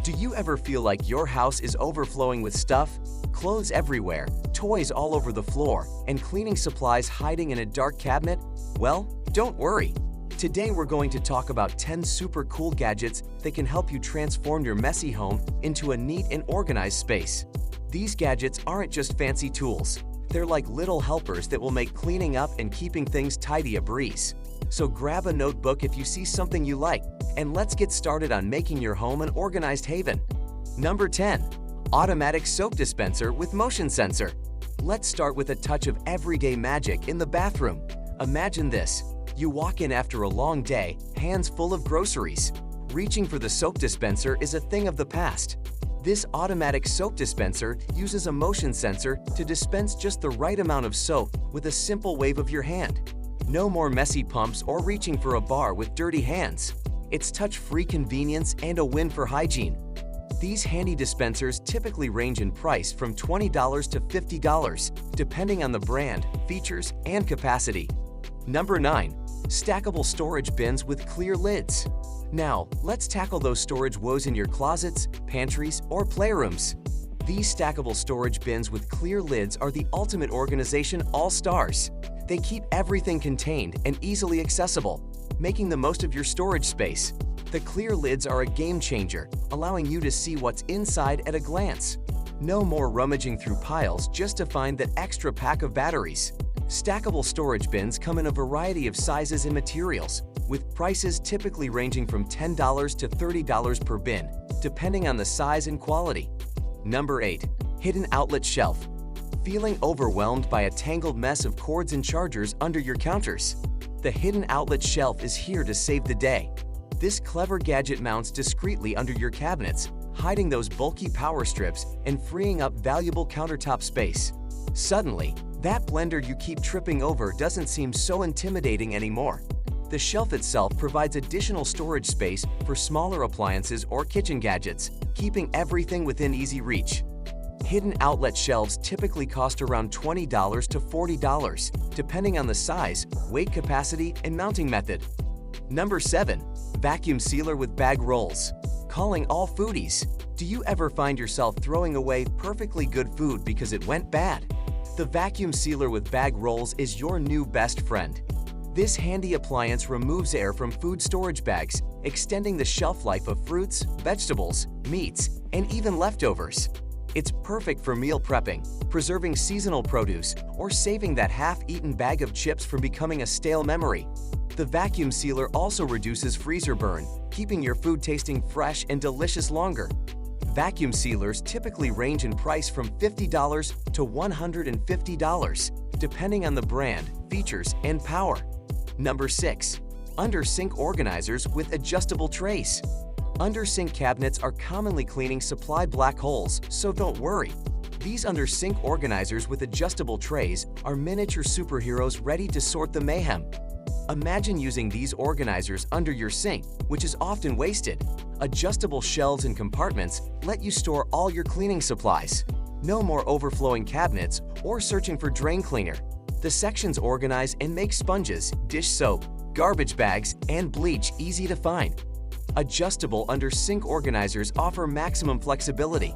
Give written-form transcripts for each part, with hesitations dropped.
Do you ever feel like your house is overflowing with stuff? Clothes everywhere, toys all over the floor, and cleaning supplies hiding in a dark cabinet? Well, don't worry. Today we're going to talk about 10 super cool gadgets that can help you transform your messy home into a neat and organized space. These gadgets aren't just fancy tools. They're like little helpers that will make cleaning up and keeping things tidy a breeze. So grab a notebook if you see something you like, and let's get started on making your home an organized haven. Number 10. Automatic soap dispenser with motion sensor. Let's start with a touch of everyday magic in the bathroom. Imagine this. You walk in after a long day, hands full of groceries. Reaching for the soap dispenser is a thing of the past. This automatic soap dispenser uses a motion sensor to dispense just the right amount of soap with a simple wave of your hand. No more messy pumps or reaching for a bar with dirty hands. It's touch-free convenience and a win for hygiene. These handy dispensers typically range in price from $20 to $50, depending on the brand, features, and capacity. Number 9. Stackable storage bins with clear lids. Now, let's tackle those storage woes in your closets, pantries, or playrooms. These stackable storage bins with clear lids are the ultimate organization all-stars. They keep everything contained and easily accessible, making the most of your storage space. The clear lids are a game changer, allowing you to see what's inside at a glance. No more rummaging through piles just to find that extra pack of batteries. Stackable storage bins come in a variety of sizes and materials, with prices typically ranging from $10 to $30 per bin, depending on the size and quality. Number 8. Hidden outlet shelf. Feeling overwhelmed by a tangled mess of cords and chargers under your counters? The hidden outlet shelf is here to save the day. This clever gadget mounts discreetly under your cabinets, hiding those bulky power strips and freeing up valuable countertop space. Suddenly, that blender you keep tripping over doesn't seem so intimidating anymore. The shelf itself provides additional storage space for smaller appliances or kitchen gadgets, keeping everything within easy reach. Hidden outlet shelves typically cost around $20 to $40, depending on the size, weight capacity, and mounting method. Number 7. Vacuum sealer with bag rolls. Calling all foodies. Do you ever find yourself throwing away perfectly good food because it went bad? The vacuum sealer with bag rolls is your new best friend. This handy appliance removes air from food storage bags, extending the shelf life of fruits, vegetables, meats, and even leftovers. It's perfect for meal prepping, preserving seasonal produce, or saving that half-eaten bag of chips from becoming a stale memory. The vacuum sealer also reduces freezer burn, keeping your food tasting fresh and delicious longer. Vacuum sealers typically range in price from $50 to $150, depending on the brand, features, and power. Number 6. Under-sink organizers with adjustable trays. Under-sink cabinets are commonly cleaning supply black holes, so don't worry. These under-sink organizers with adjustable trays are miniature superheroes ready to sort the mayhem. Imagine using these organizers under your sink, which is often wasted. Adjustable shelves and compartments let you store all your cleaning supplies. No more overflowing cabinets or searching for drain cleaner. The sections organize and make sponges, dish soap, garbage bags, and bleach easy to find. Adjustable under-sink organizers offer maximum flexibility.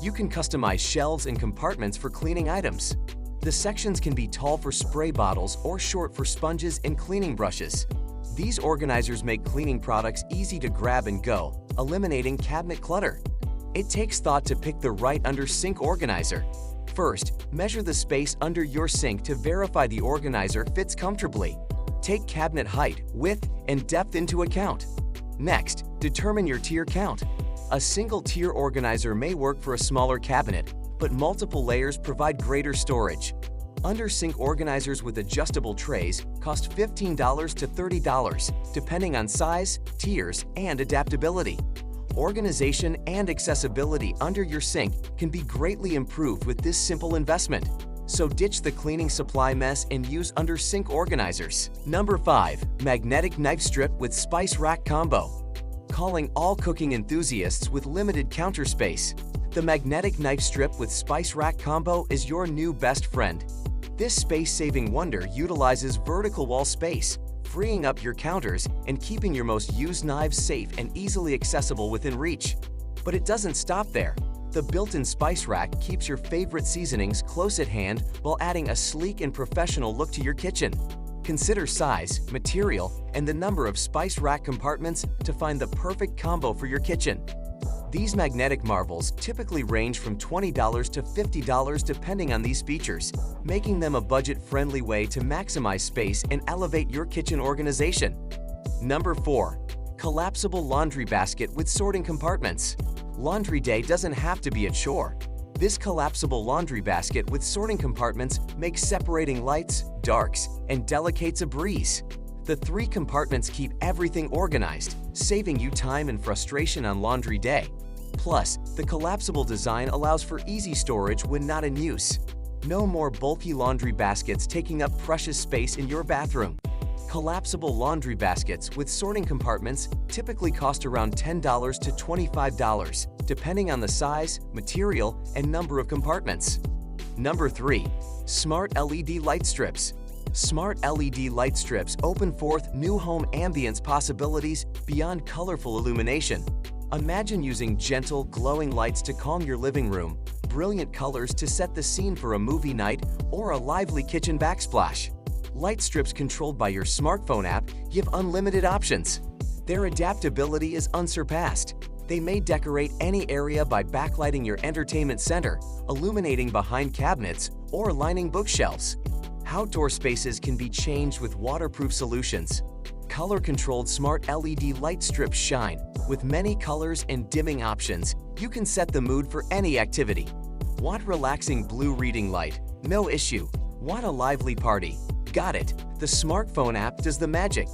You can customize shelves and compartments for cleaning items. The sections can be tall for spray bottles or short for sponges and cleaning brushes. These organizers make cleaning products easy to grab and go, eliminating cabinet clutter. It takes thought to pick the right under-sink organizer. First, measure the space under your sink to verify the organizer fits comfortably. Take cabinet height, width, and depth into account. Next, determine your tier count. A single tier organizer may work for a smaller cabinet, but multiple layers provide greater storage. Under-sink organizers with adjustable trays cost $15 to $30, depending on size, tiers, and adaptability. Organization and accessibility under your sink can be greatly improved with this simple investment. So ditch the cleaning supply mess and use under-sink organizers. Number 5. Magnetic knife strip with spice rack combo. Calling all cooking enthusiasts with limited counter space. The magnetic knife strip with spice rack combo is your new best friend. This space-saving wonder utilizes vertical wall space, freeing up your counters and keeping your most used knives safe and easily accessible within reach. But it doesn't stop there. The built-in spice rack keeps your favorite seasonings close at hand while adding a sleek and professional look to your kitchen. Consider size, material, and the number of spice rack compartments to find the perfect combo for your kitchen. These magnetic marvels typically range from $20 to $50 depending on these features, making them a budget-friendly way to maximize space and elevate your kitchen organization. Number 4. Collapsible laundry basket with sorting compartments. Laundry day doesn't have to be a chore. This collapsible laundry basket with sorting compartments makes separating lights, darks, and delicates a breeze. The 3 compartments keep everything organized, saving you time and frustration on laundry day. Plus, the collapsible design allows for easy storage when not in use. No more bulky laundry baskets taking up precious space in your bathroom. Collapsible laundry baskets with sorting compartments typically cost around $10 to $25, depending on the size, material, and number of compartments. Number 3. Smart LED light strips. Smart LED light strips open forth new home ambience possibilities beyond colorful illumination. Imagine using gentle, glowing lights to calm your living room, brilliant colors to set the scene for a movie night, or a lively kitchen backsplash. Light strips controlled by your smartphone app give unlimited options. Their adaptability is unsurpassed. They may decorate any area by backlighting your entertainment center, illuminating behind cabinets, or lining bookshelves. Outdoor spaces can be changed with waterproof solutions. Color-controlled smart LED light strips shine. With many colors and dimming options, you can set the mood for any activity. Want relaxing blue reading light? No issue. Want a lively party? Got it. The smartphone app does the magic.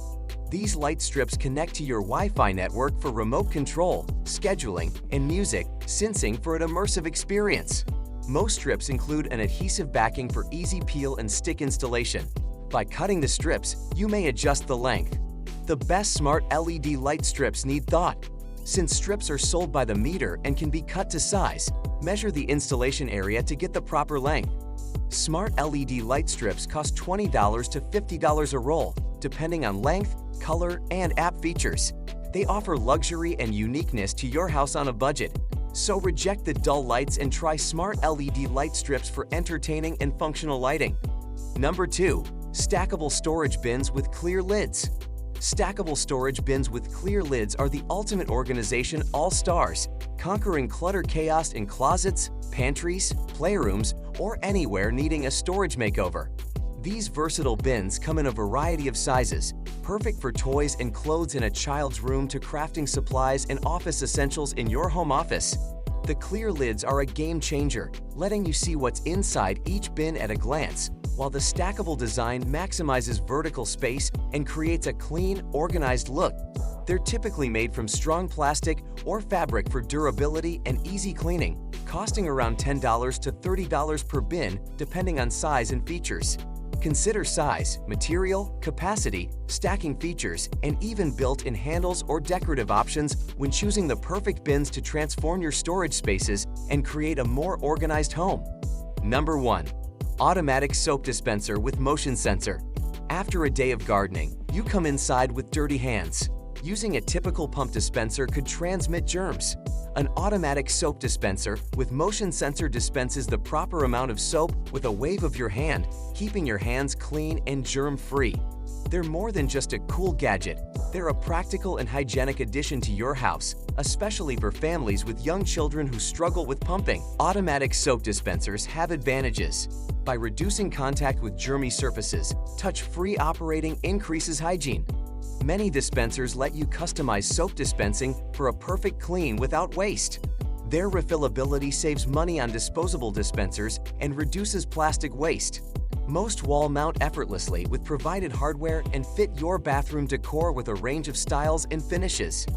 These light strips connect to your Wi-Fi network for remote control, scheduling, and music syncing for an immersive experience. Most strips include an adhesive backing for easy peel and stick installation. By cutting the strips, you may adjust the length. The best smart LED light strips need thought. Since strips are sold by the meter and can be cut to size, measure the installation area to get the proper length. Smart LED light strips cost $20 to $50 a roll, depending on length, color, and app features. They offer luxury and uniqueness to your house on a budget. So reject the dull lights and try smart LED light strips for entertaining and functional lighting. Number 2. Stackable storage bins with clear lids. Stackable storage bins with clear lids are the ultimate organization all-stars, conquering clutter chaos in closets, pantries, playrooms, or anywhere needing a storage makeover. These versatile bins come in a variety of sizes, perfect for toys and clothes in a child's room to crafting supplies and office essentials in your home office. The clear lids are a game changer, letting you see what's inside each bin at a glance, while the stackable design maximizes vertical space and creates a clean, organized look. They're typically made from strong plastic or fabric for durability and easy cleaning, costing around $10 to $30 per bin depending on size and features. Consider size, material, capacity, stacking features, and even built-in handles or decorative options when choosing the perfect bins to transform your storage spaces and create a more organized home. Number 1. Automatic soap dispenser with motion sensor. After a day of gardening, you come inside with dirty hands. Using a typical pump dispenser could transmit germs. An automatic soap dispenser with motion sensor dispenses the proper amount of soap with a wave of your hand, keeping your hands clean and germ-free. They're more than just a cool gadget. They're a practical and hygienic addition to your house, especially for families with young children who struggle with pumping. Automatic soap dispensers have advantages. By reducing contact with germy surfaces, touch-free operating increases hygiene. Many dispensers let you customize soap dispensing for a perfect clean without waste. Their refillability saves money on disposable dispensers and reduces plastic waste. Most wall mount effortlessly with provided hardware and fit your bathroom decor with a range of styles and finishes.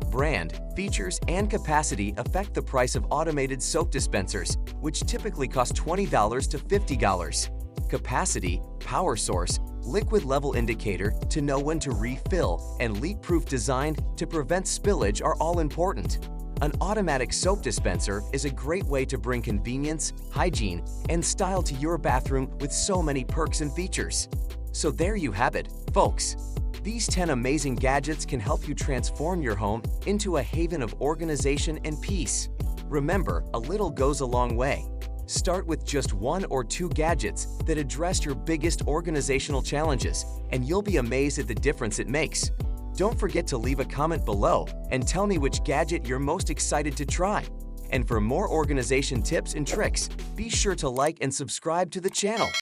Brand, features, and capacity affect the price of automated soap dispensers, which typically cost $20 to $50. Capacity, power source, liquid level indicator to know when to refill, and leak-proof design to prevent spillage are all important. An automatic soap dispenser is a great way to bring convenience, hygiene, and style to your bathroom with so many perks and features. So there you have it, folks. These 10 amazing gadgets can help you transform your home into a haven of organization and peace. Remember, a little goes a long way. Start with just 1 or 2 gadgets that address your biggest organizational challenges, and you'll be amazed at the difference it makes. Don't forget to leave a comment below and tell me which gadget you're most excited to try. And for more organization tips and tricks, be sure to like and subscribe to the channel.